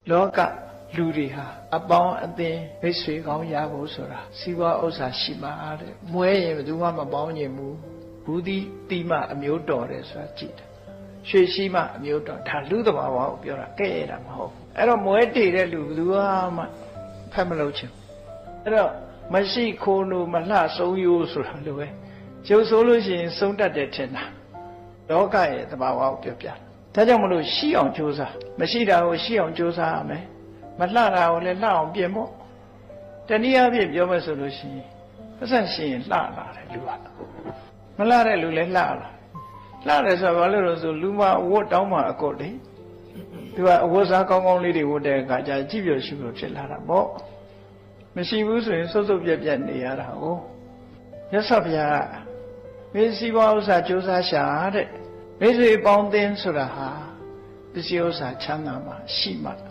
โลกะလူတွေဟာအပေါင်းအသင်းမိတ်ဆွေကောင်းရဖို့ဆိုတာစီးပွားဥစ္စာရှိမှတဲ့မွဲရင်ဘယ်သူမှမပေါင်းညင်ဘူးဘူးဒီတိမအမျိုးတော်တယ်ဆိုတာကြည့်တယ်ရွှေရှိမှအမျိုးတော်ဒါလူသဘာဝကိုပြောတာကဲရတာမဟုတ်အဲ့တော့မွဲတည်တဲ့လူဘယ်သူမှဖက်မလို့ချင်အဲ့တော့မရှိခိုးလို့မလှဆုံးရိုးဆိုတာလိုပဲကျုပ်ဆိုလို့ရှိရင်ဆုံးတတ်တယ်ထင်တာလောကရဲ့သဘာဝကိုပြောပြဒါကြောင့်မလို့ရှိအောင်ကြိုးစားမရှိတာကိုရှိအောင်ကြိုးစားရမယ်မလှတာကိုလည်းလှအောင်ပြင်ဖို့တနည်းအားဖြင့်ပြောမယ်ဆိုလို့ရှိရင်ပတ်စံရှိရင်လှလာတယ်လူကမလှတဲ့လူလည်းလှလာလှတယ်ဆိုတော့ဘာလို့လဲဆိုလူမဝတ်တောင်းမှအကုတ်လေသူကအဝတ်စားကောင်းကောင်းလေးတွေဝတ်တဲ့အခါကျကြည့်ပြရှုလို့ဖြစ်လာတာပေါ့မရှိဘူးဆိုရင်စုပ်စုပ်ပြက်ပြက်နေရတာဟုတ်မြတ်စွာဘုရားမင်းစီးပွားဥစ္စာကြိုးစားရှာတဲ့မိတ်ဆွေပေါင်းသင်းဆိုတာဟာပစ္စည်းဥစ္စာချမ်းသာမှရှိမှ